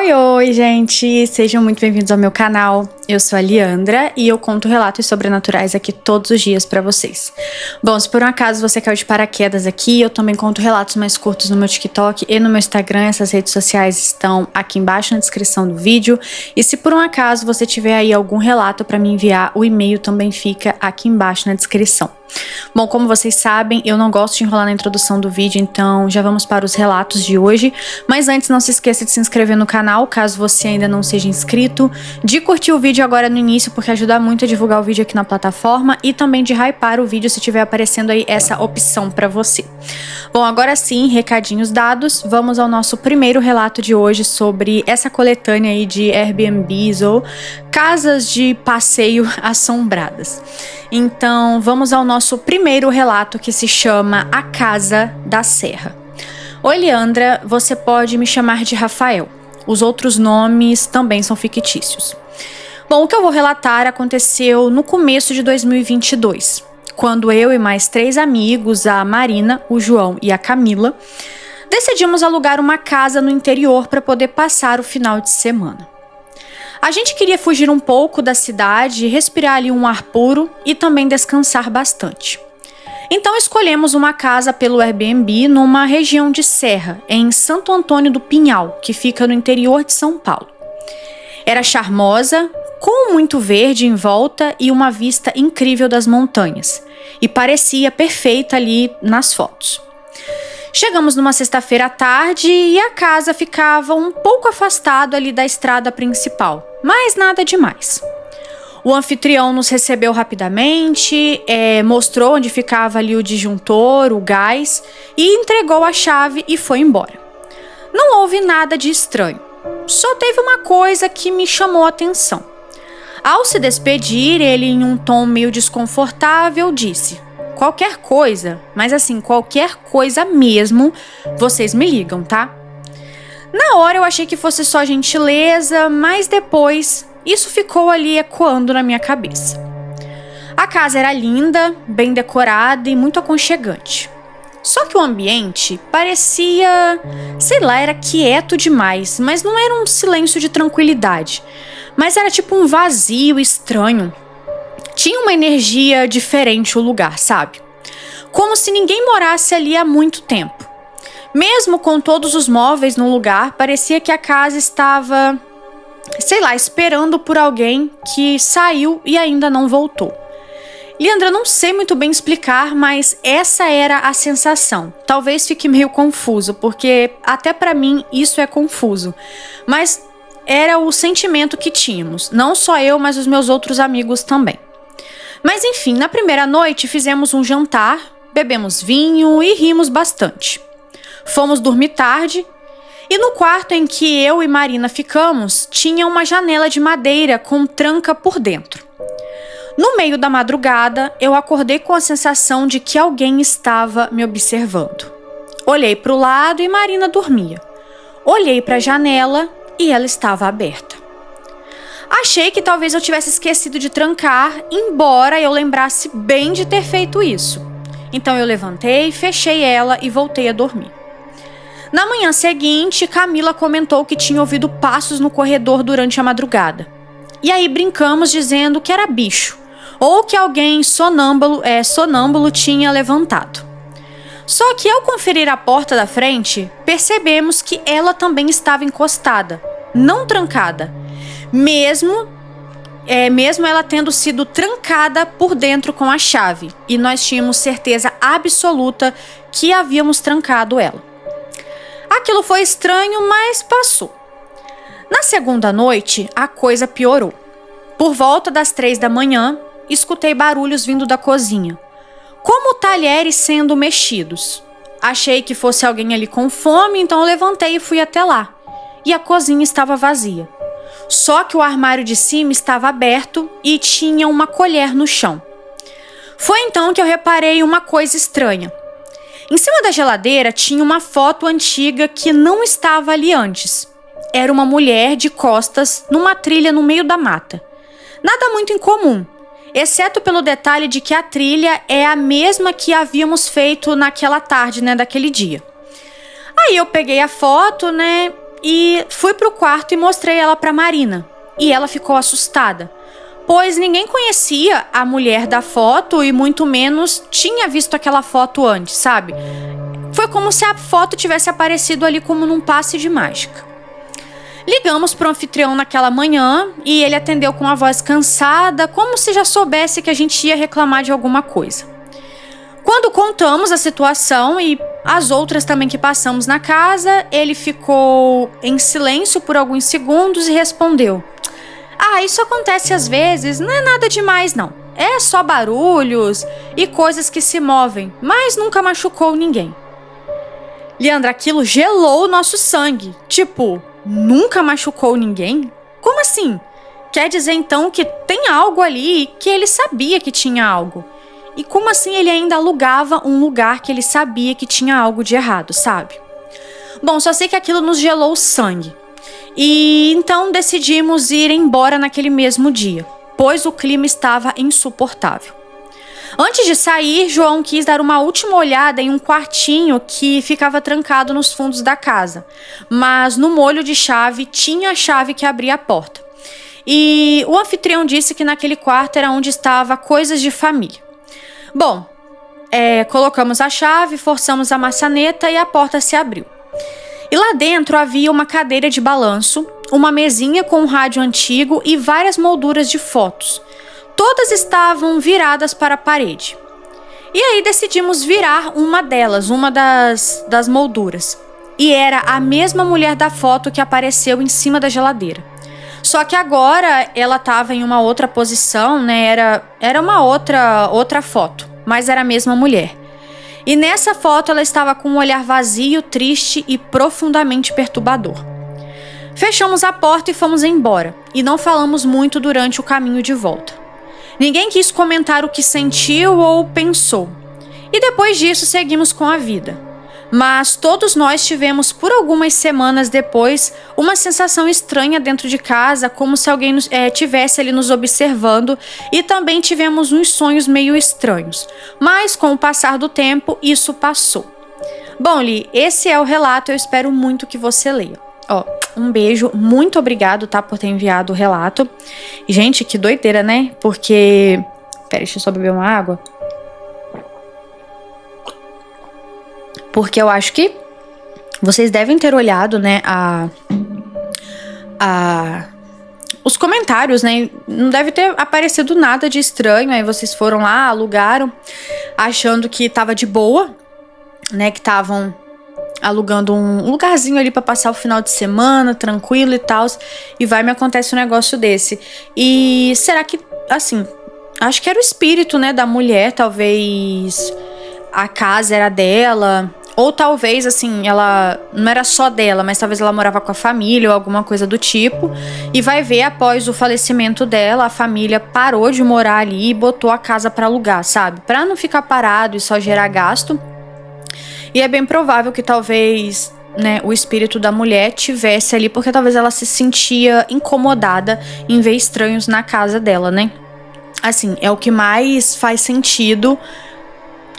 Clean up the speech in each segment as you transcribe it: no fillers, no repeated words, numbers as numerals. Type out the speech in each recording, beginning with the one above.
Oi, oi, gente! Sejam muito bem-vindos ao meu canal. Eu sou a Liandra e eu conto relatos sobrenaturais aqui todos os dias pra vocês. Bom, se por um acaso você caiu de paraquedas aqui, eu também conto relatos mais curtos no meu TikTok e no meu Instagram. Essas redes sociais estão aqui embaixo na descrição do vídeo. E se por um acaso você tiver aí algum relato pra me enviar, o e-mail também fica aqui embaixo na descrição. Bom, como vocês sabem, eu não gosto de enrolar na introdução do vídeo, então já vamos para os relatos de hoje. Mas antes, não se esqueça de se inscrever no canal, caso você ainda não seja inscrito, de curtir o vídeo agora no início, porque ajuda muito a divulgar o vídeo aqui na plataforma, e também de hypar o vídeo se tiver aparecendo aí essa opção para você. Bom, agora sim, recadinhos dados, vamos ao nosso primeiro relato de hoje sobre essa coletânea aí de Airbnbs ou casas de passeio assombradas. Então, vamos ao nosso primeiro relato, que se chama A Casa da Serra. Oi, Leandra, você pode me chamar de Rafael. Os outros nomes também são fictícios. Bom, o que eu vou relatar aconteceu no começo de 2022, quando eu e mais 3 amigos, a Marina, o João e a Camila, decidimos alugar uma casa no interior para poder passar o final de semana. A gente queria fugir um pouco da cidade, respirar ali um ar puro e também descansar bastante. Então escolhemos uma casa pelo Airbnb numa região de serra, em Santo Antônio do Pinhal, que fica no interior de São Paulo. Era charmosa, com muito verde em volta e uma vista incrível das montanhas, e parecia perfeita ali nas fotos. Chegamos numa sexta-feira à tarde e a casa ficava um pouco afastada ali da estrada principal, mas nada demais. O anfitrião nos recebeu rapidamente, mostrou onde ficava ali o disjuntor, o gás, e entregou a chave e foi embora. Não houve nada de estranho, só teve uma coisa que me chamou a atenção. Ao se despedir, ele, em um tom meio desconfortável, disse: "Qualquer coisa, mas assim, qualquer coisa mesmo, vocês me ligam, tá?" Na hora eu achei que fosse só gentileza, mas depois isso ficou ali ecoando na minha cabeça. A casa era linda, bem decorada e muito aconchegante. Só que o ambiente parecia, sei lá, era quieto demais, mas não era um silêncio de tranquilidade, mas era tipo um vazio estranho. Tinha uma energia diferente o lugar, sabe? Como se ninguém morasse ali há muito tempo. Mesmo com todos os móveis no lugar, parecia que a casa estava, sei lá, esperando por alguém que saiu e ainda não voltou. Leandra, não sei muito bem explicar, mas essa era a sensação. Talvez fique meio confuso, porque até pra mim isso é confuso. Mas era o sentimento que tínhamos. Não só eu, mas os meus outros amigos também. Mas enfim, na primeira noite fizemos um jantar, bebemos vinho e rimos bastante. Fomos dormir tarde e no quarto em que eu e Marina ficamos, tinha uma janela de madeira com tranca por dentro. No meio da madrugada, eu acordei com a sensação de que alguém estava me observando. Olhei para o lado e Marina dormia. Olhei para a janela e ela estava aberta. Achei que talvez eu tivesse esquecido de trancar, embora eu lembrasse bem de ter feito isso. Então eu levantei, fechei ela e voltei a dormir. Na manhã seguinte, Camila comentou que tinha ouvido passos no corredor durante a madrugada. E aí brincamos dizendo que era bicho, ou que alguém sonâmbulo tinha levantado. Só que ao conferir a porta da frente, percebemos que ela também estava encostada, não trancada, mesmo ela tendo sido trancada por dentro com a chave, e nós tínhamos certeza absoluta que havíamos trancado ela. Aquilo foi estranho, mas passou. Na segunda noite, a coisa piorou. Por volta das 3 da manhã, escutei barulhos vindo da cozinha, como talheres sendo mexidos. Achei que fosse alguém ali com fome, então eu levantei e fui até lá. E a cozinha estava vazia. Só que o armário de cima estava aberto e tinha uma colher no chão. Foi então que eu reparei uma coisa estranha. Em cima da geladeira tinha uma foto antiga que não estava ali antes. Era uma mulher de costas numa trilha no meio da mata. Nada muito incomum, exceto pelo detalhe de que a trilha é a mesma que havíamos feito naquela tarde, daquele dia. Aí eu peguei a foto, e fui pro quarto e mostrei ela pra Marina. E ela ficou assustada, pois ninguém conhecia a mulher da foto e muito menos tinha visto aquela foto antes, sabe? Foi como se a foto tivesse aparecido ali como num passe de mágica. Ligamos pro anfitrião naquela manhã e ele atendeu com a voz cansada, como se já soubesse que a gente ia reclamar de alguma coisa. Quando contamos a situação e as outras também que passamos na casa, ele ficou em silêncio por alguns segundos e respondeu: isso acontece às vezes, não é nada demais não. É só barulhos e coisas que se movem, mas nunca machucou ninguém. Leandra, aquilo gelou o nosso sangue. Tipo, nunca machucou ninguém? Como assim? Quer dizer então que tem algo ali e que ele sabia que tinha algo. E como assim ele ainda alugava um lugar que ele sabia que tinha algo de errado, sabe? Bom, só sei que aquilo nos gelou o sangue. E então decidimos ir embora naquele mesmo dia, pois o clima estava insuportável. Antes de sair, João quis dar uma última olhada em um quartinho que ficava trancado nos fundos da casa, mas no molho de chave tinha a chave que abria a porta. E o anfitrião disse que naquele quarto era onde estava coisas de família. Bom, colocamos a chave, forçamos a maçaneta e a porta se abriu. E lá dentro havia uma cadeira de balanço, uma mesinha com um rádio antigo e várias molduras de fotos. Todas estavam viradas para a parede. E aí decidimos virar uma delas, uma das molduras. E era a mesma mulher da foto que apareceu em cima da geladeira. Só que agora ela estava em uma outra posição, né? Era uma outra foto, mas era a mesma mulher. E nessa foto ela estava com um olhar vazio, triste e profundamente perturbador. Fechamos a porta e fomos embora. E não falamos muito durante o caminho de volta. Ninguém quis comentar o que sentiu ou pensou. E depois disso seguimos com a vida. Mas todos nós tivemos por algumas semanas depois uma sensação estranha dentro de casa, como se alguém tivesse ali nos observando, e também tivemos uns sonhos meio estranhos. Mas com o passar do tempo isso passou. Bom, Li, esse é o relato, eu espero muito que você leia. Um beijo, muito obrigado, tá, por ter enviado o relato. Gente, que doideira, né? Porque... Pera, deixa eu só beber uma água. Porque eu acho que vocês devem ter olhado, né, os comentários, né? Não deve ter aparecido nada de estranho. Aí vocês foram lá, alugaram, achando que tava de boa, né? Que estavam alugando um lugarzinho ali pra passar o final de semana, tranquilo e tal. E vai me acontece um negócio desse. E será que, assim, acho que era o espírito, né, da mulher, talvez a casa era dela. Ou talvez, assim, ela não era só dela, mas talvez ela morava com a família ou alguma coisa do tipo. E vai ver, após o falecimento dela, a família parou de morar ali e botou a casa pra alugar, sabe? Pra não ficar parado e só gerar gasto. E é bem provável que talvez, né, o espírito da mulher tivesse ali, porque talvez ela se sentia incomodada em ver estranhos na casa dela, né? Assim, é o que mais faz sentido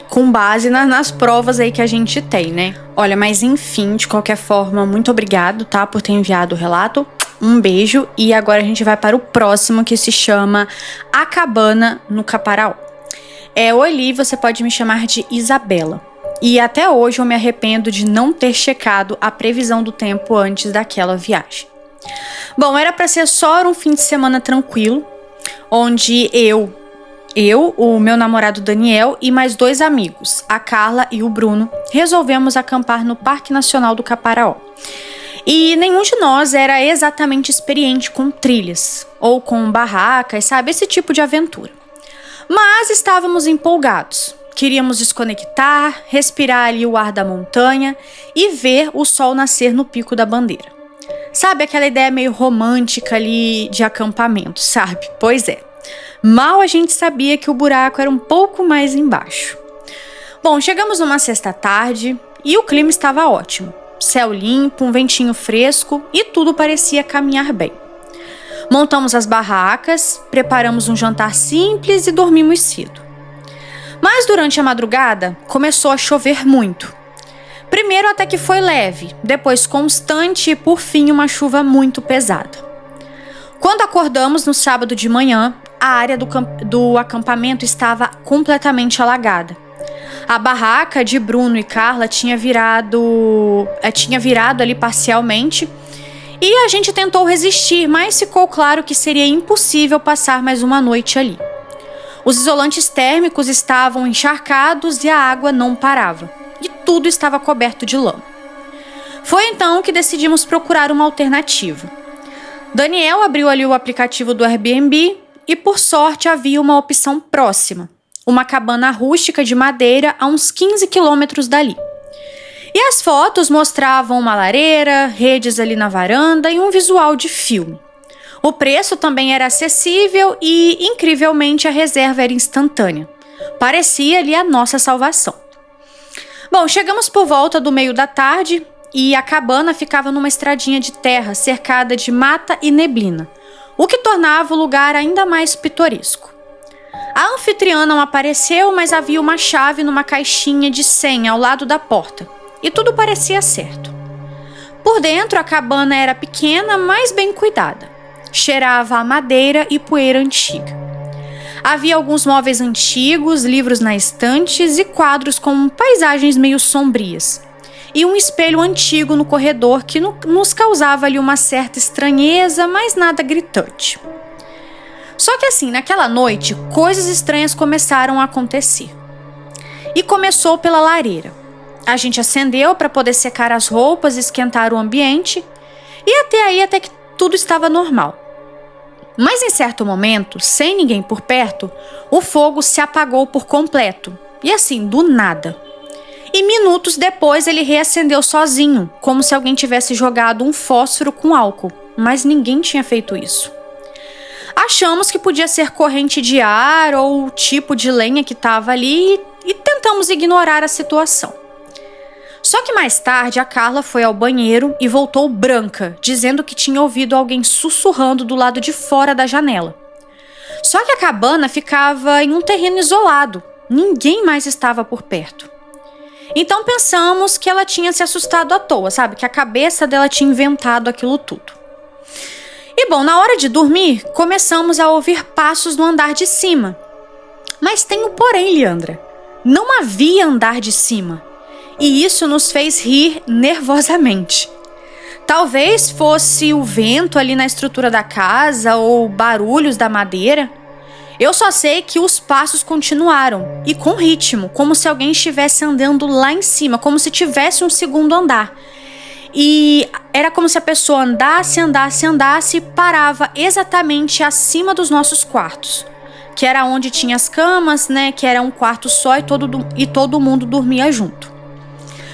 com base nas provas aí que a gente tem, né? Olha, mas enfim, de qualquer forma, muito obrigado, tá, por ter enviado o relato. Um beijo. E agora a gente vai para o próximo, que se chama A Cabana no Caparaó. Oi, Li, você pode me chamar de Isabela. E até hoje eu me arrependo de não ter checado a previsão do tempo antes daquela viagem. Bom, era para ser só um fim de semana tranquilo, onde eu, o meu namorado Daniel e mais 2 amigos, a Carla e o Bruno, resolvemos acampar no Parque Nacional do Caparaó. E nenhum de nós era exatamente experiente com trilhas ou com barracas, sabe? Esse tipo de aventura. Mas estávamos empolgados. Queríamos desconectar, respirar ali o ar da montanha e ver o sol nascer no Pico da Bandeira. Sabe aquela ideia meio romântica ali de acampamento, sabe? Pois é. Mal a gente sabia que o buraco era um pouco mais embaixo. Bom, chegamos numa sexta-tarde e o clima estava ótimo. Céu limpo, um ventinho fresco e tudo parecia caminhar bem. Montamos as barracas, preparamos um jantar simples e dormimos cedo. Mas durante a madrugada começou a chover muito. Primeiro até que foi leve, depois constante e por fim uma chuva muito pesada. Quando acordamos no sábado de manhã, a área do acampamento estava completamente alagada. A barraca de Bruno e Carla tinha virado ali parcialmente e a gente tentou resistir, mas ficou claro que seria impossível passar mais uma noite ali. Os isolantes térmicos estavam encharcados e a água não parava, e tudo estava coberto de lama. Foi então que decidimos procurar uma alternativa. Daniel abriu ali o aplicativo do Airbnb e, por sorte, havia uma opção próxima. Uma cabana rústica de madeira a uns 15 quilômetros dali. E as fotos mostravam uma lareira, redes ali na varanda e um visual de filme. O preço também era acessível e, incrivelmente, a reserva era instantânea. Parecia ali a nossa salvação. Bom, chegamos por volta do meio da tarde e a cabana ficava numa estradinha de terra cercada de mata e neblina, o que tornava o lugar ainda mais pitoresco. A anfitriã não apareceu, mas havia uma chave numa caixinha de senha ao lado da porta, e tudo parecia certo. Por dentro, a cabana era pequena, mas bem cuidada. Cheirava a madeira e poeira antiga. Havia alguns móveis antigos, livros nas estantes e quadros com paisagens meio sombrias. E um espelho antigo no corredor que nos causava ali uma certa estranheza, mas nada gritante. Só que assim, naquela noite, coisas estranhas começaram a acontecer. E começou pela lareira. A gente acendeu para poder secar as roupas e esquentar o ambiente, e até que tudo estava normal. Mas em certo momento, sem ninguém por perto, o fogo se apagou por completo, e assim, do nada. E minutos depois ele reacendeu sozinho, como se alguém tivesse jogado um fósforo com álcool, mas ninguém tinha feito isso. Achamos que podia ser corrente de ar ou o tipo de lenha que estava ali e tentamos ignorar a situação. Só que mais tarde a Carla foi ao banheiro e voltou branca, dizendo que tinha ouvido alguém sussurrando do lado de fora da janela. Só que a cabana ficava em um terreno isolado, ninguém mais estava por perto. Então pensamos que ela tinha se assustado à toa, sabe? Que a cabeça dela tinha inventado aquilo tudo. E bom, na hora de dormir, começamos a ouvir passos no andar de cima. Mas tem um porém, Leandra. Não havia andar de cima. E isso nos fez rir nervosamente. Talvez fosse o vento ali na estrutura da casa ou barulhos da madeira. Eu só sei que os passos continuaram, e com ritmo, como se alguém estivesse andando lá em cima, como se tivesse um segundo andar. E era como se a pessoa andasse e parava exatamente acima dos nossos quartos, que era onde tinha as camas, né, que era um quarto só e todo mundo dormia junto.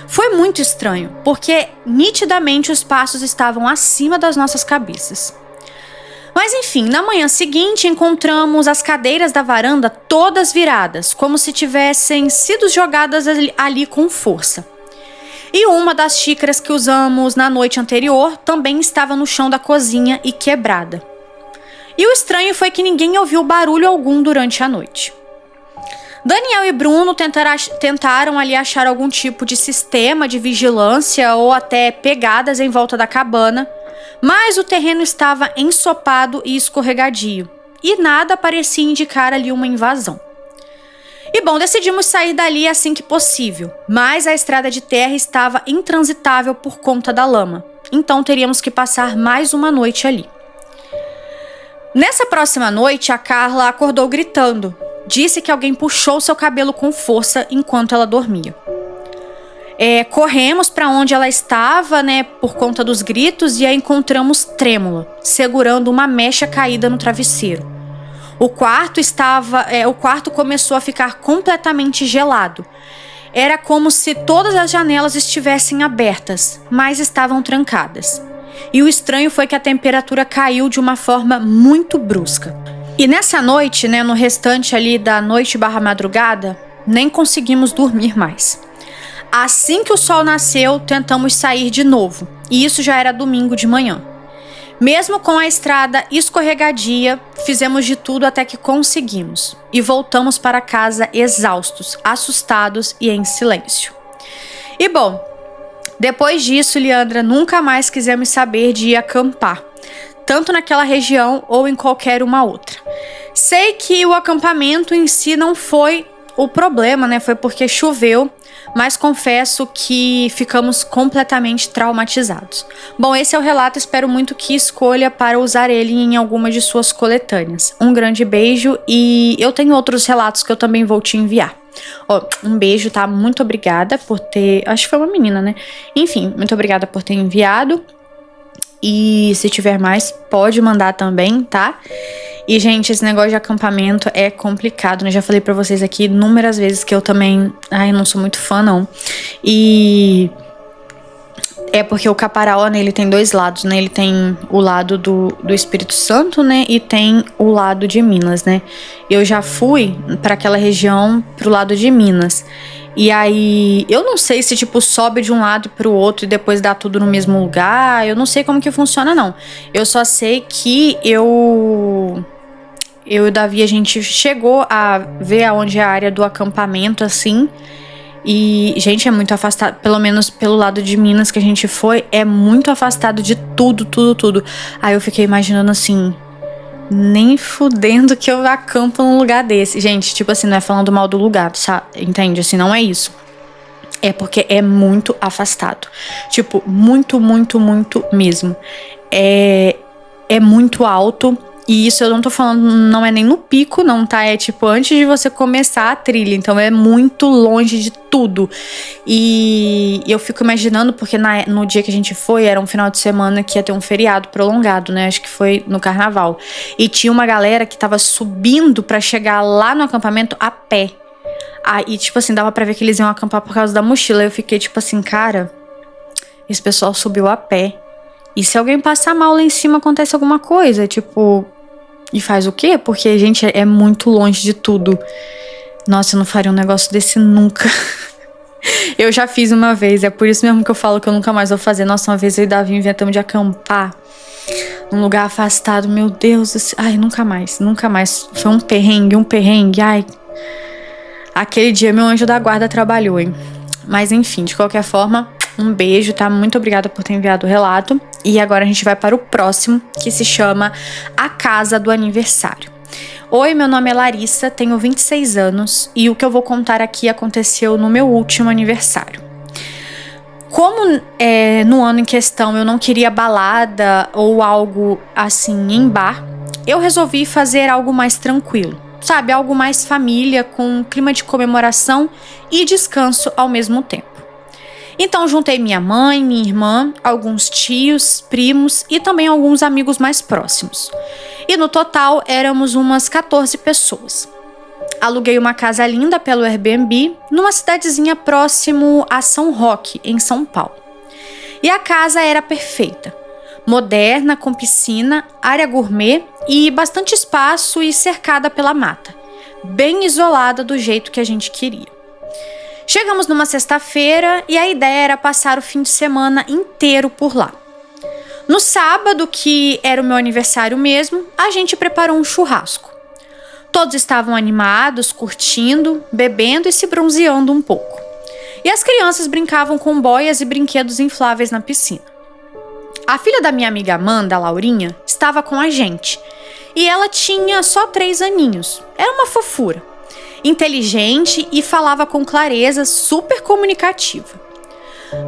Foi muito estranho, porque nitidamente os passos estavam acima das nossas cabeças. Mas enfim, na manhã seguinte encontramos as cadeiras da varanda todas viradas, como se tivessem sido jogadas ali com força. E uma das xícaras que usamos na noite anterior também estava no chão da cozinha e quebrada. E o estranho foi que ninguém ouviu barulho algum durante a noite. Daniel e Bruno tentaram ali achar algum tipo de sistema de vigilância ou até pegadas em volta da cabana, mas o terreno estava ensopado e escorregadio, e nada parecia indicar ali uma invasão. E bom, decidimos sair dali assim que possível, mas a estrada de terra estava intransitável por conta da lama, então teríamos que passar mais uma noite ali. Nessa próxima noite, a Carla acordou gritando. Disse que alguém puxou seu cabelo com força enquanto ela dormia. Corremos para onde ela estava, né, por conta dos gritos, e a encontramos trêmula, segurando uma mecha caída no travesseiro. O quarto começou a ficar completamente gelado. Era como se todas as janelas estivessem abertas, mas estavam trancadas. E o estranho foi que a temperatura caiu de uma forma muito brusca. E nessa noite, né, no restante ali da noite / madrugada, nem conseguimos dormir mais. Assim que o sol nasceu, tentamos sair de novo, e isso já era domingo de manhã. Mesmo com a estrada escorregadia, fizemos de tudo até que conseguimos, e voltamos para casa exaustos, assustados e em silêncio. E bom, Depois disso, Liandra, nunca mais quisemos saber de ir acampar, tanto naquela região ou em qualquer uma outra. Sei que o acampamento em si não foi o problema, né? Foi porque choveu, mas confesso que ficamos completamente traumatizados. Bom, esse é o relato, espero muito que escolha para usar ele em alguma de suas coletâneas. Um grande beijo e eu tenho outros relatos que eu também vou te enviar. Um beijo, tá? Muito obrigada por ter... Acho que foi uma menina, né? Enfim, muito obrigada por ter enviado. E se tiver mais, pode mandar também, tá? E, gente, esse negócio de acampamento é complicado, né? Já falei pra vocês aqui inúmeras vezes que eu também... Ai, não sou muito fã, não. E... É porque o Caparaó, né, ele tem dois lados, né? Ele tem o lado do Espírito Santo, né? E tem o lado de Minas, né? Eu já fui pra aquela região, pro lado de Minas. E aí, eu não sei se, tipo, sobe de um lado pro outro e depois dá tudo no mesmo lugar. Eu não sei como que funciona, não. Eu só sei que eu e o Davi, a gente chegou a ver aonde é a área do acampamento, assim. E, gente, é muito afastado, pelo menos pelo lado de Minas que a gente foi, é muito afastado de tudo, tudo, tudo. Aí eu fiquei imaginando assim, nem fudendo que eu acampo num lugar desse. Gente, tipo assim, não é falando mal do lugar, sabe? Entende? Assim, não é isso. É porque é muito afastado. Tipo, muito, muito, muito mesmo. É muito alto. E isso eu não tô falando, não é nem no pico, não, tá? É tipo antes de você começar a trilha. Então é muito longe de tudo. E eu fico imaginando, porque no dia que a gente foi, era um final de semana que ia ter um feriado prolongado, né? Acho que foi no carnaval. E tinha uma galera que tava subindo pra chegar lá no acampamento a pé. Aí, tipo assim, dava pra ver que eles iam acampar por causa da mochila. Eu fiquei tipo assim, cara, esse pessoal subiu a pé. E se alguém passar mal lá em cima, acontece alguma coisa, tipo... E faz o quê? Porque, gente, é muito longe de tudo. Nossa, eu não faria um negócio desse nunca. Eu já fiz uma vez, é por isso mesmo que eu falo que eu nunca mais vou fazer. Nossa, uma vez eu e Davi inventamos de acampar num lugar afastado, meu Deus. Ai, nunca mais, nunca mais. Foi um perrengue, ai. Aquele dia meu anjo da guarda trabalhou, hein? Mas enfim, de qualquer forma... Um beijo, tá? Muito obrigada por ter enviado o relato. E agora a gente vai para o próximo, que se chama A Casa do Aniversário. Oi, meu nome é Larissa, tenho 26 anos e o que eu vou contar aqui aconteceu no meu último aniversário. Como no ano em questão eu não queria balada ou algo assim em bar, eu resolvi fazer algo mais tranquilo. Sabe, algo mais família, com um clima de comemoração e descanso ao mesmo tempo. Então juntei minha mãe, minha irmã, alguns tios, primos e também alguns amigos mais próximos. E no total éramos umas 14 pessoas. Aluguei uma casa linda pelo Airbnb numa cidadezinha próximo a São Roque, em São Paulo. E a casa era perfeita. Moderna, com piscina, área gourmet e bastante espaço e cercada pela mata. Bem isolada do jeito que a gente queria. Chegamos numa sexta-feira e a ideia era passar o fim de semana inteiro por lá. No sábado, que era o meu aniversário mesmo, a gente preparou um churrasco. Todos estavam animados, curtindo, bebendo e se bronzeando um pouco. E as crianças brincavam com boias e brinquedos infláveis na piscina. A filha da minha amiga Amanda, a Laurinha, estava com a gente. E ela tinha só 3 aninhos. Era uma fofura. Inteligente e falava com clareza, super comunicativa.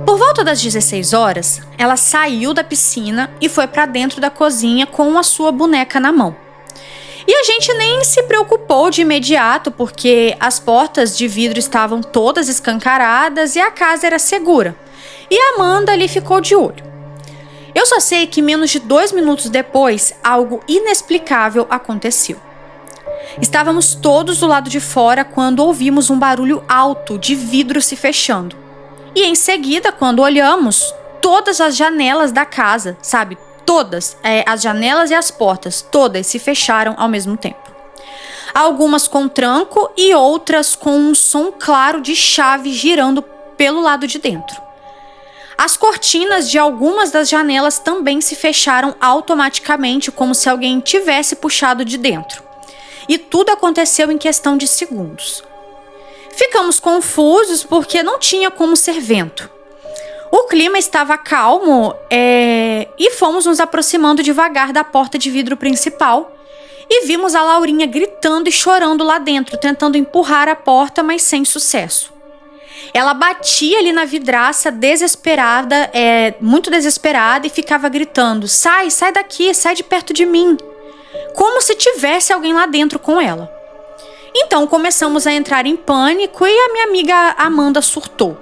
Por volta das 16 horas, ela saiu da piscina e foi para dentro da cozinha com a sua boneca na mão. E a gente nem se preocupou de imediato, porque as portas de vidro estavam todas escancaradas e a casa era segura. E a Amanda ali ficou de olho. Eu só sei que menos de 2 minutos depois, algo inexplicável aconteceu. Estávamos todos do lado de fora quando ouvimos um barulho alto de vidro se fechando. E em seguida, quando olhamos, todas as janelas da casa, sabe? Todas, as janelas e as portas, todas se fecharam ao mesmo tempo. Algumas com tranco e outras com um som claro de chave girando pelo lado de dentro. As cortinas de algumas das janelas também se fecharam automaticamente, como se alguém tivesse puxado de dentro. E tudo aconteceu em questão de segundos. Ficamos confusos porque não tinha como ser vento. O clima estava calmo e fomos nos aproximando devagar da porta de vidro principal e vimos a Laurinha gritando e chorando lá dentro, tentando empurrar a porta, mas sem sucesso. Ela batia ali na vidraça, desesperada, muito desesperada, e ficava gritando: sai daqui, sai de perto de mim. Como se tivesse alguém lá dentro com ela. Então começamos a entrar em pânico e a minha amiga Amanda surtou.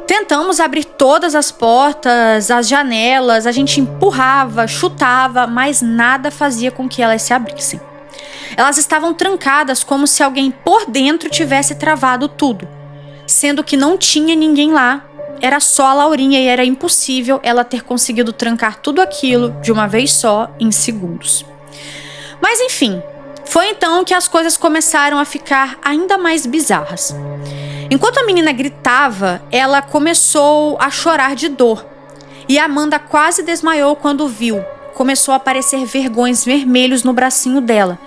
Tentamos abrir todas as portas, as janelas, a gente empurrava, chutava, mas nada fazia com que elas se abrissem. Elas estavam trancadas como se alguém por dentro tivesse travado tudo, sendo que não tinha ninguém lá, era só a Laurinha e era impossível ela ter conseguido trancar tudo aquilo de uma vez só em segundos. Mas enfim, foi então que as coisas começaram a ficar ainda mais bizarras. Enquanto a menina gritava, ela começou a chorar de dor. E a Amanda quase desmaiou quando viu. Começou a aparecer vergões vermelhos no bracinho dela,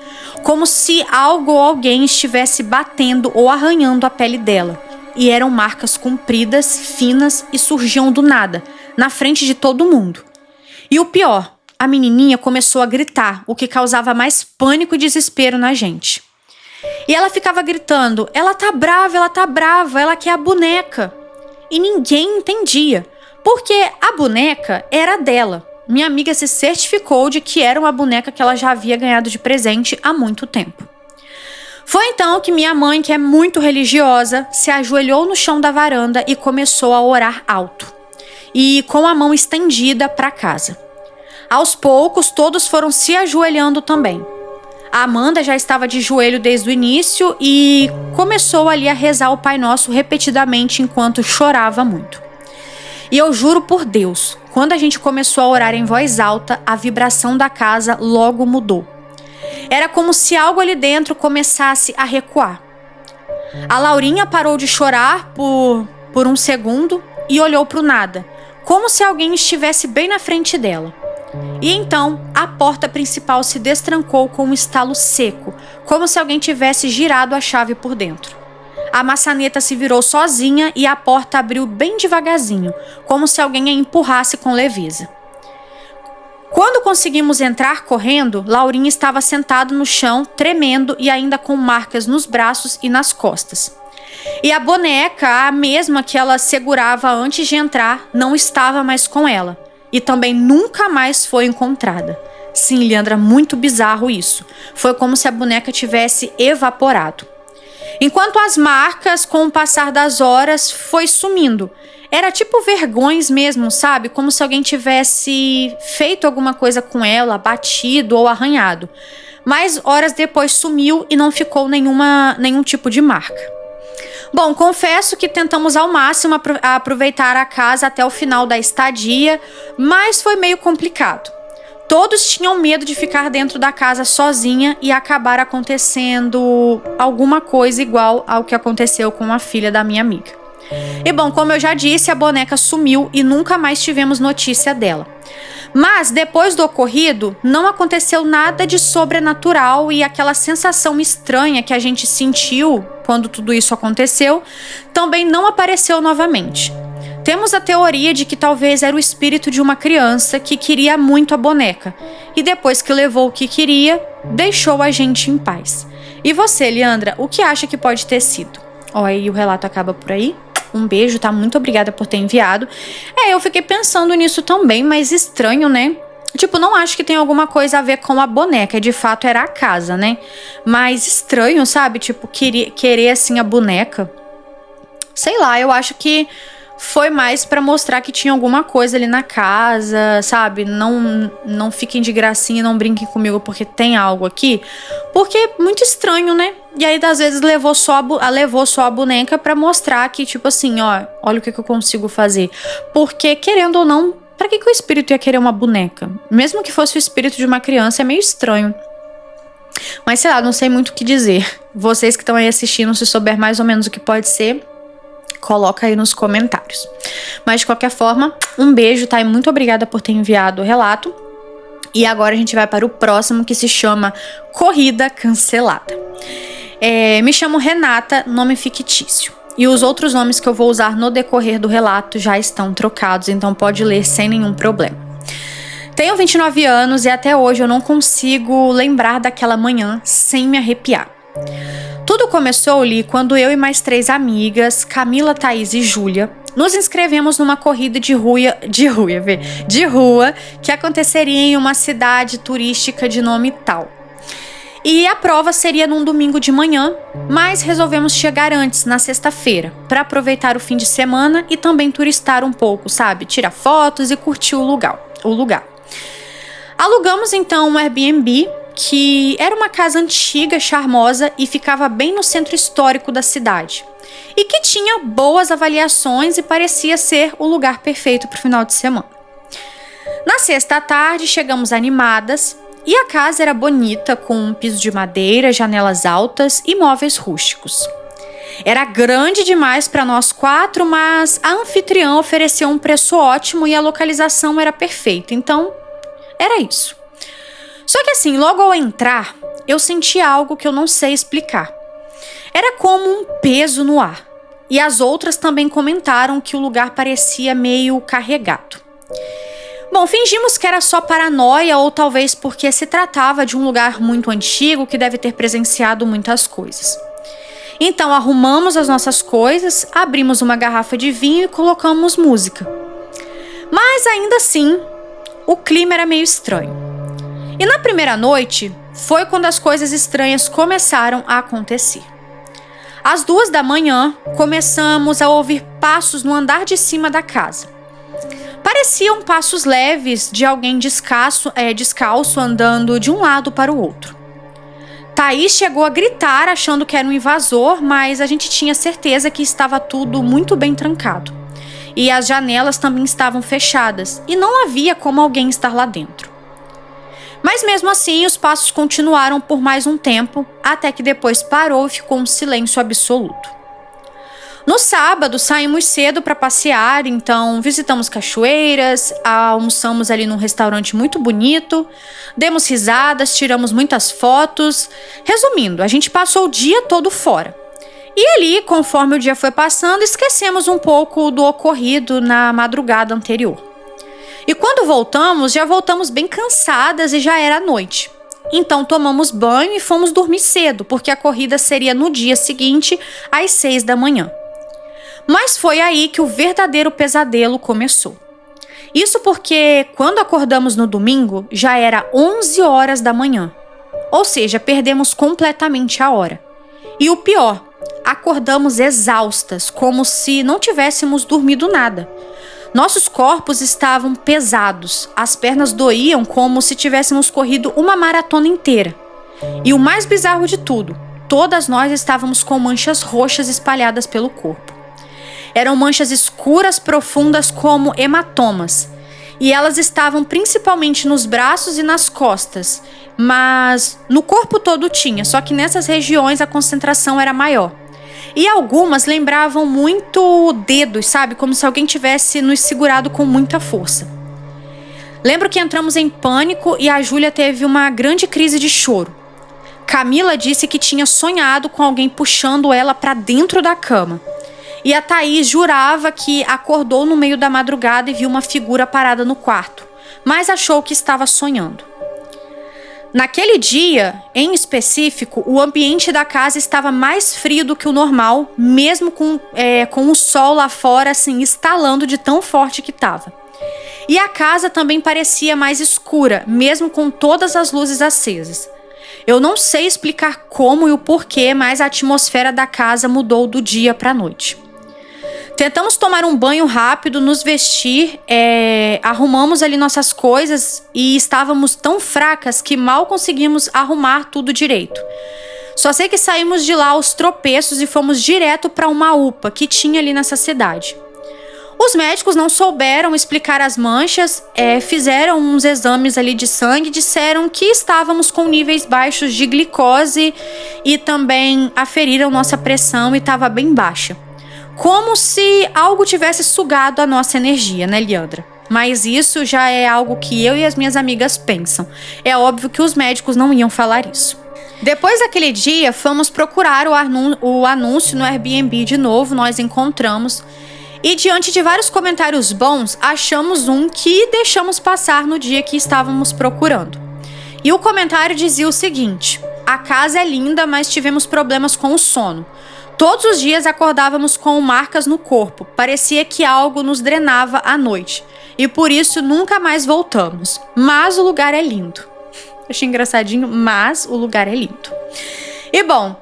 como se algo ou alguém estivesse batendo ou arranhando a pele dela. E eram marcas compridas, finas e surgiam do nada, na frente de todo mundo. E o pior, a menininha começou a gritar, o que causava mais pânico e desespero na gente. E ela ficava gritando: ela tá brava, ela quer a boneca. E ninguém entendia, porque a boneca era dela. Minha amiga se certificou de que era uma boneca que ela já havia ganhado de presente há muito tempo. Foi então que minha mãe, que é muito religiosa, se ajoelhou no chão da varanda e começou a orar alto, e com a mão estendida para casa. Aos poucos, todos foram se ajoelhando também. A Amanda já estava de joelho desde o início e começou ali a rezar o Pai Nosso repetidamente enquanto chorava muito. E eu juro por Deus, quando a gente começou a orar em voz alta, a vibração da casa logo mudou. Era como se algo ali dentro começasse a recuar. A Laurinha parou de chorar por um segundo e olhou para o nada, como se alguém estivesse bem na frente dela. E então, a porta principal se destrancou com um estalo seco, como se alguém tivesse girado a chave por dentro. A maçaneta se virou sozinha e a porta abriu bem devagarzinho, como se alguém a empurrasse com leveza. Quando conseguimos entrar correndo, Laurinha estava sentada no chão, tremendo e ainda com marcas nos braços e nas costas. E a boneca, a mesma que ela segurava antes de entrar, não estava mais com ela. E também nunca mais foi encontrada. Sim, Leandra, muito bizarro isso. Foi como se a boneca tivesse evaporado. Enquanto as marcas, com o passar das horas, foi sumindo. Era tipo vergões mesmo, sabe? Como se alguém tivesse feito alguma coisa com ela, batido ou arranhado. Mas horas depois sumiu e não ficou nenhum tipo de marca. Bom, confesso que tentamos ao máximo aproveitar a casa até o final da estadia, mas foi meio complicado. Todos tinham medo de ficar dentro da casa sozinha e acabar acontecendo alguma coisa igual ao que aconteceu com a filha da minha amiga. E bom, como eu já disse, a boneca sumiu e nunca mais tivemos notícia dela. Mas depois do ocorrido, não aconteceu nada de sobrenatural e aquela sensação estranha que a gente sentiu quando tudo isso aconteceu também não apareceu novamente. Temos a teoria de que talvez era o espírito de uma criança que queria muito a boneca e depois que levou o que queria, deixou a gente em paz. E você, Leandra, o que acha que pode ter sido? Ó, aí o relato acaba por aí. Um beijo, tá? Muito obrigada por ter enviado. Eu fiquei pensando nisso também, mas estranho, né? Tipo, não acho que tem alguma coisa a ver com a boneca. De fato, era a casa, né? Mas estranho, sabe? Tipo, querer assim a boneca. Sei lá, eu acho que foi mais pra mostrar que tinha alguma coisa ali na casa, sabe? Não fiquem de gracinha, não brinquem comigo porque tem algo aqui. Porque é muito estranho, né? E aí, às vezes, levou só a boneca pra mostrar que, tipo assim, ó, olha o que eu consigo fazer. Porque, querendo ou não, pra que o espírito ia querer uma boneca? Mesmo que fosse o espírito de uma criança, é meio estranho. Mas, sei lá, não sei muito o que dizer. Vocês que estão aí assistindo, se souber mais ou menos o que pode ser, coloca aí nos comentários. Mas de qualquer forma, um beijo, tá? E muito obrigada por ter enviado o relato. E agora a gente vai para o próximo, que se chama Corrida Cancelada. Me chamo Renata, nome fictício. e os outros nomes que eu vou usar no decorrer do relato já estão trocados, então pode ler sem nenhum problema. Tenho 29 anos e até hoje eu não consigo lembrar daquela manhã sem me arrepiar. Tudo começou ali quando eu e mais 3 amigas, Camila, Thaís e Júlia, nos inscrevemos numa corrida de rua que aconteceria em uma cidade turística de nome tal. E a prova seria num domingo de manhã, mas resolvemos chegar antes, na sexta-feira, para aproveitar o fim de semana e também turistar um pouco, sabe? Tirar fotos e curtir o lugar. Alugamos então um Airbnb, que era uma casa antiga, charmosa e ficava bem no centro histórico da cidade. E que tinha boas avaliações e parecia ser o lugar perfeito para o final de semana. Na sexta à tarde, chegamos animadas e a casa era bonita, com um piso de madeira, janelas altas e móveis rústicos. Era grande demais para nós 4, mas a anfitriã ofereceu um preço ótimo e a localização era perfeita, então era isso. Só que assim, logo ao entrar, eu senti algo que eu não sei explicar. Era como um peso no ar. E as outras também comentaram que o lugar parecia meio carregado. Bom, fingimos que era só paranoia ou talvez porque se tratava de um lugar muito antigo que deve ter presenciado muitas coisas. Então arrumamos as nossas coisas, abrimos uma garrafa de vinho e colocamos música. Mas ainda assim, o clima era meio estranho. E na primeira noite, foi quando as coisas estranhas começaram a acontecer. Às 2 da manhã, começamos a ouvir passos no andar de cima da casa. Pareciam passos leves de alguém descalço andando de um lado para o outro. Thaís chegou a gritar achando que era um invasor, mas a gente tinha certeza que estava tudo muito bem trancado. E as janelas também estavam fechadas e não havia como alguém estar lá dentro. Mas mesmo assim, os passos continuaram por mais um tempo, até que depois parou e ficou um silêncio absoluto. No sábado, saímos cedo para passear, então visitamos cachoeiras, almoçamos ali num restaurante muito bonito, demos risadas, tiramos muitas fotos. Resumindo, a gente passou o dia todo fora. E ali, conforme o dia foi passando, esquecemos um pouco do ocorrido na madrugada anterior. E quando voltamos, já voltamos bem cansadas e já era noite. Então tomamos banho e fomos dormir cedo, porque a corrida seria no dia seguinte, às 6 da manhã. Mas foi aí que o verdadeiro pesadelo começou. Isso porque quando acordamos no domingo, já era 11 horas da manhã. Ou seja, perdemos completamente a hora. E o pior, acordamos exaustas, como se não tivéssemos dormido nada. Nossos corpos estavam pesados, as pernas doíam como se tivéssemos corrido uma maratona inteira. E o mais bizarro de tudo, todas nós estávamos com manchas roxas espalhadas pelo corpo. Eram manchas escuras profundas como hematomas, e elas estavam principalmente nos braços e nas costas, mas no corpo todo tinha, só que nessas regiões a concentração era maior. E algumas lembravam muito dedos, sabe? Como se alguém tivesse nos segurado com muita força. Lembro que entramos em pânico e a Júlia teve uma grande crise de choro. Camila disse que tinha sonhado com alguém puxando ela para dentro da cama. E a Thaís jurava que acordou no meio da madrugada e viu uma figura parada no quarto, mas achou que estava sonhando. Naquele dia, em específico, o ambiente da casa estava mais frio do que o normal, mesmo com o sol lá fora, assim, estalando de tão forte que estava. E a casa também parecia mais escura, mesmo com todas as luzes acesas. Eu não sei explicar como e o porquê, mas a atmosfera da casa mudou do dia para a noite. Tentamos tomar um banho rápido, nos vestir, arrumamos ali nossas coisas e estávamos tão fracas que mal conseguimos arrumar tudo direito. Só sei que saímos de lá aos tropeços e fomos direto para uma UPA que tinha ali nessa cidade. Os médicos não souberam explicar as manchas, fizeram uns exames ali de sangue e disseram que estávamos com níveis baixos de glicose e também aferiram nossa pressão e estava bem baixa. Como se algo tivesse sugado a nossa energia, né, Leandra? Mas isso já é algo que eu e as minhas amigas pensam. É óbvio que os médicos não iam falar isso. Depois daquele dia, fomos procurar o anúncio no Airbnb de novo, nós encontramos. E diante de vários comentários bons, achamos um que deixamos passar no dia que estávamos procurando. E o comentário dizia o seguinte: a casa é linda, mas tivemos problemas com o sono. Todos os dias acordávamos com marcas no corpo, parecia que algo nos drenava à noite. E por isso nunca mais voltamos. Mas o lugar é lindo. Achei engraçadinho, mas o lugar é lindo. E bom,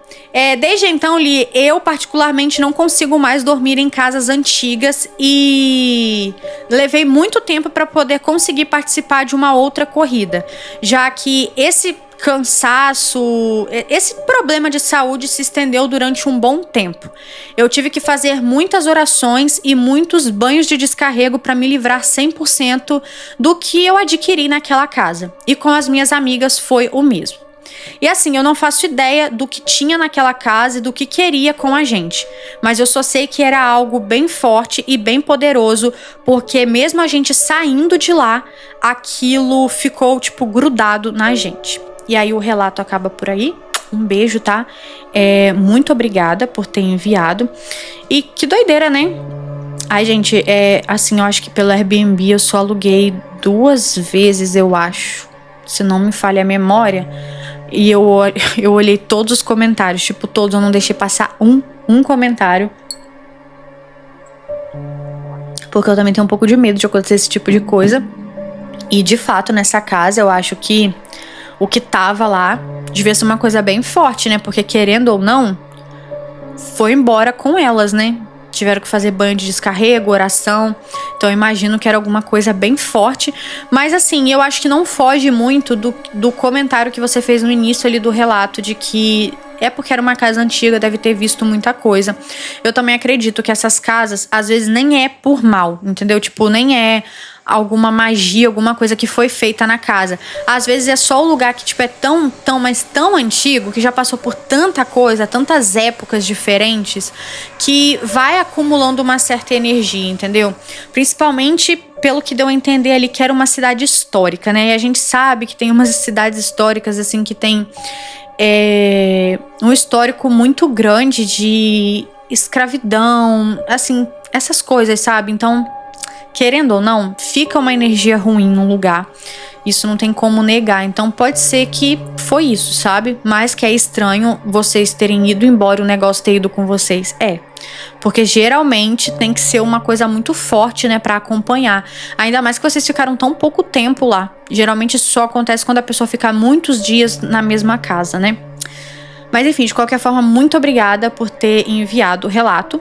desde então, Li, eu particularmente não consigo mais dormir em casas antigas e levei muito tempo para poder conseguir participar de uma outra corrida, já que esse cansaço, esse problema de saúde se estendeu durante um bom tempo. Eu tive que fazer muitas orações e muitos banhos de descarrego para me livrar 100% do que eu adquiri naquela casa. E com as minhas amigas foi o mesmo. E assim, eu não faço ideia do que tinha naquela casa e do que queria com a gente. Mas eu só sei que era algo bem forte e bem poderoso, porque mesmo a gente saindo de lá, aquilo ficou, grudado na gente. E aí o relato acaba por aí. Um beijo, tá? Muito obrigada por ter enviado. E que doideira, né? Ai, gente, assim, eu acho que pelo Airbnb eu só aluguei 2 vezes, eu acho. Se não me falha a memória. E eu olhei todos os comentários, todos, eu não deixei passar um comentário. Porque eu também tenho um pouco de medo de acontecer esse tipo de coisa. E de fato, nessa casa, eu acho que o que tava lá devia ser uma coisa bem forte, né? Porque querendo ou não, foi embora com elas, né? Tiveram que fazer banho de descarrego, oração. Então eu imagino que era alguma coisa bem forte. Mas assim, eu acho que não foge muito do comentário que você fez no início ali do relato, de que é porque era uma casa antiga, deve ter visto muita coisa. Eu também acredito que essas casas, às vezes, nem é por mal, entendeu? Nem é alguma magia, alguma coisa que foi feita na casa. Às vezes é só o lugar que, é mas tão antigo, que já passou por tanta coisa, tantas épocas diferentes, que vai acumulando uma certa energia, entendeu? Principalmente pelo que deu a entender ali que era uma cidade histórica, né? E a gente sabe que tem umas cidades históricas, assim, que tem um histórico muito grande de escravidão, assim, essas coisas, sabe? Então, querendo ou não, fica uma energia ruim no lugar. Isso não tem como negar. Então pode ser que foi isso, sabe? Mas que é estranho vocês terem ido embora e o negócio ter ido com vocês. Porque geralmente tem que ser uma coisa muito forte, né, pra acompanhar. Ainda mais que vocês ficaram tão pouco tempo lá. Geralmente isso só acontece quando a pessoa fica muitos dias na mesma casa, né? Mas enfim, de qualquer forma, muito obrigada por ter enviado o relato.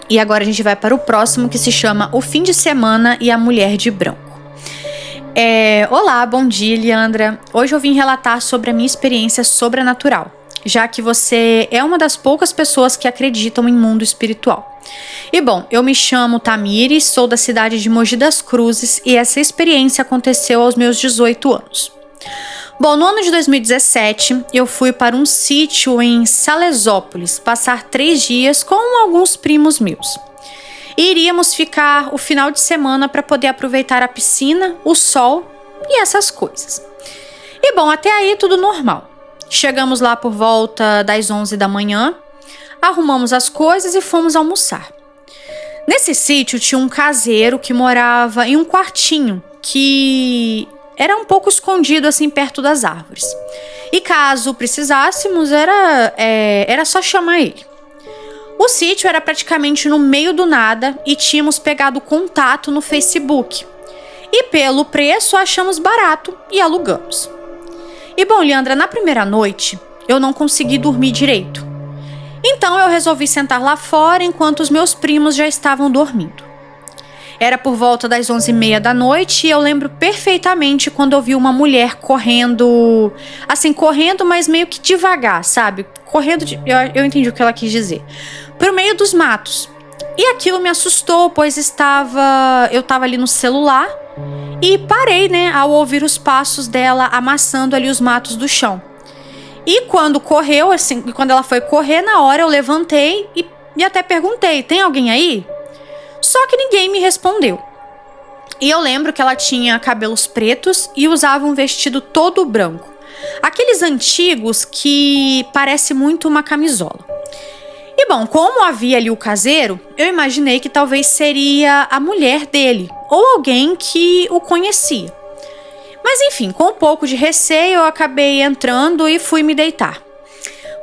E agora a gente vai para o próximo, que se chama O Fim de Semana e a Mulher de Branco. Olá, bom dia, Leandra. Hoje eu vim relatar sobre a minha experiência sobrenatural, já que você é uma das poucas pessoas que acreditam em mundo espiritual. E bom, eu me chamo Tamires, sou da cidade de Mogi das Cruzes e essa experiência aconteceu aos meus 18 anos. Bom, no ano de 2017, eu fui para um sítio em Salesópolis, passar 3 dias com alguns primos meus. E iríamos ficar o final de semana para poder aproveitar a piscina, o sol e essas coisas. E bom, até aí tudo normal. Chegamos lá por volta das 11 da manhã, arrumamos as coisas e fomos almoçar. Nesse sítio tinha um caseiro que morava em um quartinho que era um pouco escondido assim perto das árvores. E caso precisássemos, era só chamar ele. O sítio era praticamente no meio do nada e tínhamos pegado contato no Facebook. E pelo preço achamos barato e alugamos. E bom, Leandra, na primeira noite eu não consegui dormir direito. Então eu resolvi sentar lá fora enquanto os meus primos já estavam dormindo. Era por volta das 11h30 da noite e eu lembro perfeitamente quando eu vi uma mulher correndo, assim, correndo, mas meio que devagar, sabe? Correndo, eu entendi o que ela quis dizer, pro meio dos matos. E aquilo me assustou, pois eu tava ali no celular e parei, né, ao ouvir os passos dela amassando ali os matos do chão. E quando correu, assim, quando ela foi correr, na hora eu levantei e até perguntei: tem alguém aí? Só que ninguém me respondeu. E eu lembro que ela tinha cabelos pretos e usava um vestido todo branco. Aqueles antigos que parece muito uma camisola. E bom, como havia ali o caseiro, eu imaginei que talvez seria a mulher dele ou alguém que o conhecia. Mas enfim, com um pouco de receio, eu acabei entrando e fui me deitar.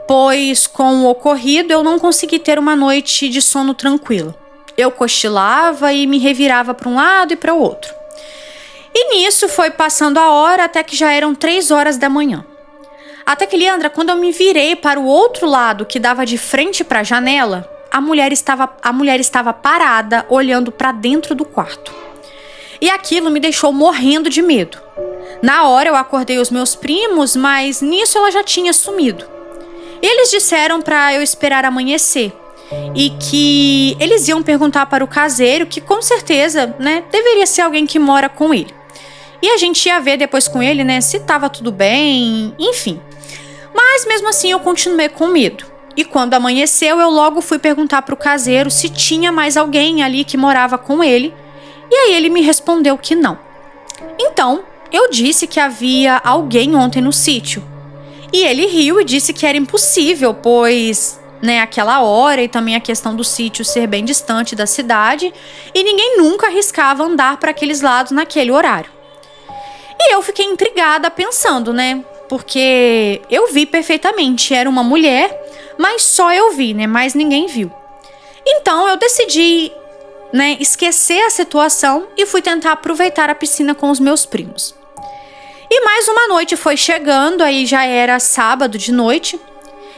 Pois com o ocorrido, eu não consegui ter uma noite de sono tranquila. Eu cochilava e me revirava para um lado e para o outro. E nisso foi passando a hora até que já eram 3 horas da manhã. Até que, Leandra, quando eu me virei para o outro lado, que dava de frente para a janela, a mulher estava parada, olhando para dentro do quarto. E aquilo me deixou morrendo de medo. Na hora eu acordei os meus primos, mas nisso ela já tinha sumido. Eles disseram para eu esperar amanhecer e que eles iam perguntar para o caseiro, que com certeza, deveria ser alguém que mora com ele. E a gente ia ver depois com ele, se estava tudo bem, enfim. Mas mesmo assim eu continuei com medo. E quando amanheceu, eu logo fui perguntar para o caseiro se tinha mais alguém ali que morava com ele. E aí ele me respondeu que não. Então, eu disse que havia alguém ontem no sítio. E ele riu e disse que era impossível, pois, aquela hora e também a questão do sítio ser bem distante da cidade, e ninguém nunca arriscava andar para aqueles lados naquele horário. E eu fiquei intrigada pensando, porque eu vi perfeitamente, era uma mulher, mas só eu vi, mas ninguém viu. Então eu decidi, esquecer a situação e fui tentar aproveitar a piscina com os meus primos. E mais uma noite foi chegando, aí já era sábado de noite.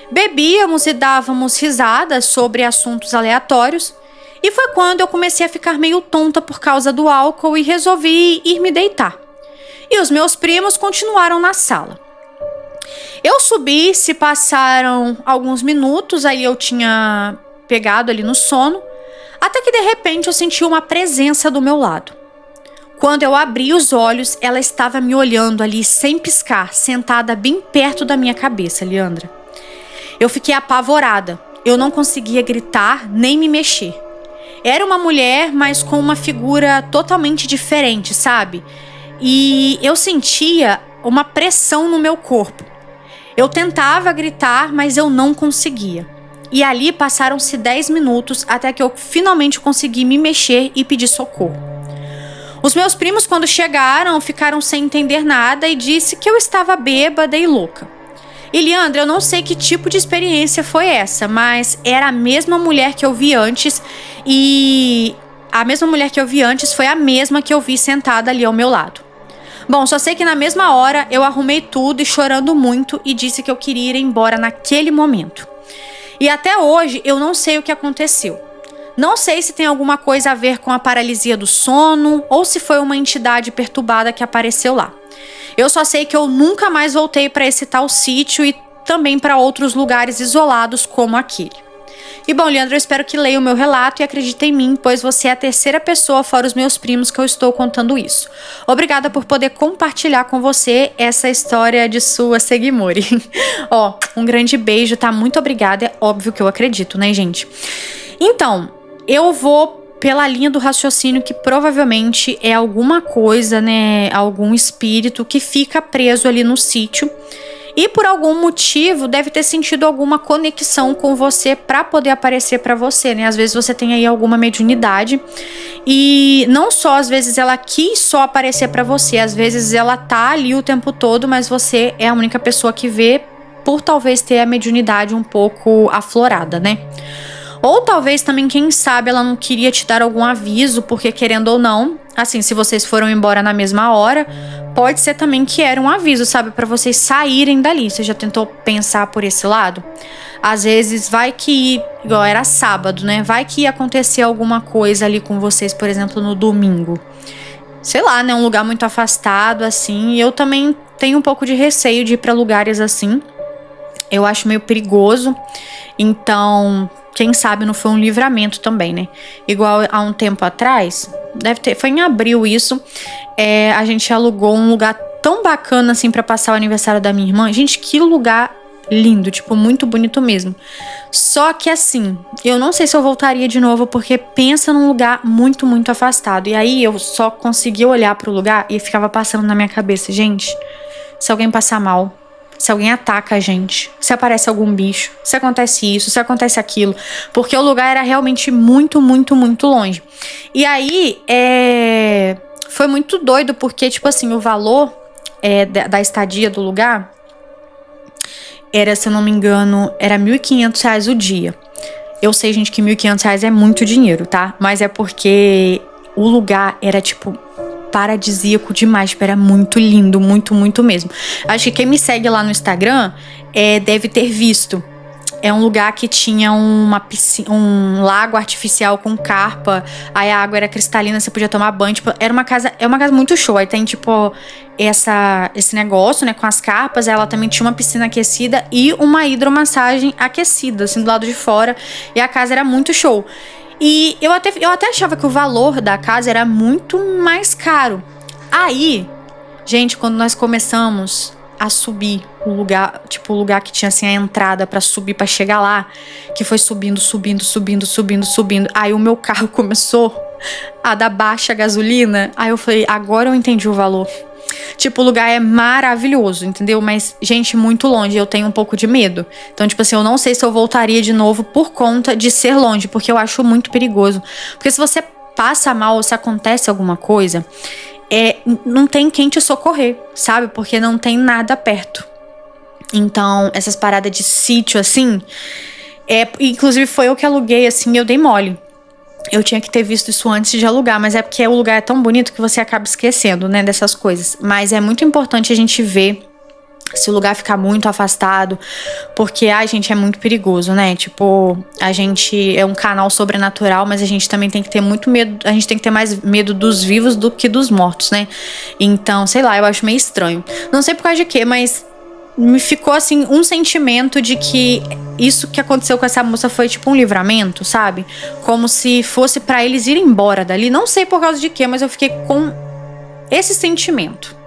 Bebíamos e dávamos risadas sobre assuntos aleatórios. E foi quando eu comecei a ficar meio tonta por causa do álcool e resolvi ir me deitar. E os meus primos continuaram na sala. Eu subi, se passaram alguns minutos, aí eu tinha pegado ali no sono, até que de repente eu senti uma presença do meu lado. Quando eu abri os olhos, ela estava me olhando ali sem piscar, sentada bem perto da minha cabeça, Leandra. Eu fiquei apavorada, eu não conseguia gritar nem me mexer. Era uma mulher, mas com uma figura totalmente diferente, sabe? E eu sentia uma pressão no meu corpo. Eu tentava gritar, mas eu não conseguia. E ali passaram-se 10 minutos até que eu finalmente consegui me mexer e pedir socorro. Os meus primos, quando chegaram, ficaram sem entender nada e disse que eu estava bêbada e louca. E, Leandra, eu não sei que tipo de experiência foi essa, mas era a mesma mulher que eu vi antes e a mesma mulher que eu vi antes foi a mesma que eu vi sentada ali ao meu lado. Bom, só sei que na mesma hora eu arrumei tudo e chorando muito e disse que eu queria ir embora naquele momento. E até hoje eu não sei o que aconteceu. Não sei se tem alguma coisa a ver com a paralisia do sono ou se foi uma entidade perturbada que apareceu lá. Eu só sei que eu nunca mais voltei para esse tal sítio e também para outros lugares isolados como aquele. E bom, Leandro, eu espero que leia o meu relato e acredite em mim, pois você é a terceira pessoa fora os meus primos que eu estou contando isso. Obrigada por poder compartilhar com você essa história de sua Seguimori. Um grande beijo, tá? Muito obrigada, é óbvio que eu acredito, gente? Então, eu vou pela linha do raciocínio que provavelmente é alguma coisa, algum espírito que fica preso ali no sítio e por algum motivo deve ter sentido alguma conexão com você para poder aparecer para você, Às vezes você tem aí alguma mediunidade e não só às vezes ela quis só aparecer para você, às vezes ela tá ali o tempo todo, mas você é a única pessoa que vê por talvez ter a mediunidade um pouco aflorada, Ou talvez também, quem sabe, ela não queria te dar algum aviso, porque querendo ou não, assim, se vocês foram embora na mesma hora, pode ser também que era um aviso, sabe, pra vocês saírem dali. Você já tentou pensar por esse lado? Às vezes vai que, igual era sábado, vai que ia acontecer alguma coisa ali com vocês, por exemplo, no domingo. Sei lá, um lugar muito afastado, assim, e eu também tenho um pouco de receio de ir pra lugares assim. Eu acho meio perigoso, então quem sabe não foi um livramento também, Igual há um tempo atrás, foi em abril isso, a gente alugou um lugar tão bacana assim pra passar o aniversário da minha irmã. Gente, que lugar lindo, muito bonito mesmo. Só que assim, eu não sei se eu voltaria de novo, porque pensa num lugar muito, muito afastado. E aí eu só conseguia olhar pro lugar e ficava passando na minha cabeça, gente, se alguém passar mal, se alguém ataca a gente, se aparece algum bicho, se acontece isso, se acontece aquilo. Porque o lugar era realmente muito, muito, muito longe. E aí, foi muito doido, porque, tipo assim, o valor da estadia do lugar era, se eu não me engano, era R$1.500 o dia. Eu sei, gente, que R$1.500 é muito dinheiro, tá? Mas é porque o lugar era, tipo, paradisíaco demais. Tipo, era muito lindo, muito, muito mesmo. Acho que quem me segue lá no Instagram deve ter visto. É um lugar que tinha uma piscina, um lago artificial com carpa. Aí a água era cristalina, você podia tomar banho. Tipo, é uma casa muito show. Aí tem, tipo, esse negócio, né, com as carpas. Ela também tinha uma piscina aquecida e uma hidromassagem aquecida, assim, do lado de fora. E a casa era muito show. E eu até achava que o valor da casa era muito mais caro. Aí, gente, quando nós começamos a subir o lugar, tipo, o lugar que tinha, assim, a entrada pra subir, pra chegar lá, que foi subindo, subindo, subindo, subindo, subindo. Aí o meu carro começou a dar baixa gasolina. Aí eu falei, agora eu entendi o valor. Tipo, o lugar é maravilhoso, entendeu? Mas, gente, muito longe, eu tenho um pouco de medo. Então, tipo assim, eu não sei se eu voltaria de novo por conta de ser longe, porque eu acho muito perigoso. Porque se você passa mal ou se acontece alguma coisa, não tem quem te socorrer, sabe? Porque não tem nada perto. Então, essas paradas de sítio, assim, inclusive foi eu que aluguei, assim, eu dei mole. Eu tinha que ter visto isso antes de alugar, mas é porque o lugar é tão bonito que você acaba esquecendo, né, dessas coisas. Mas é muito importante a gente ver se o lugar ficar muito afastado, porque, gente, é muito perigoso, né? Tipo, a gente é um canal sobrenatural, mas a gente também tem que ter muito medo, a gente tem que ter mais medo dos vivos do que dos mortos, né? Então, sei lá, eu acho meio estranho. Não sei por causa de quê, mas me ficou, assim, um sentimento de que isso que aconteceu com essa moça foi tipo um livramento, sabe? Como se fosse pra eles irem embora dali. Não sei por causa de quê, mas eu fiquei com esse sentimento.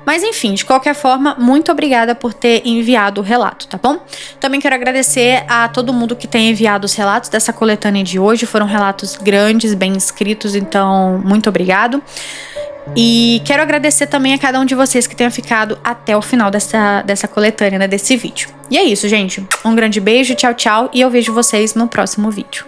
Mas enfim, de qualquer forma, muito obrigada por ter enviado o relato, tá bom? Também quero agradecer a todo mundo que tem enviado os relatos dessa coletânea de hoje. Foram relatos grandes, bem escritos, então muito obrigado. E quero agradecer também a cada um de vocês que tenha ficado até o final dessa coletânea, né, desse vídeo. E é isso, gente. Um grande beijo, tchau, tchau, e eu vejo vocês no próximo vídeo.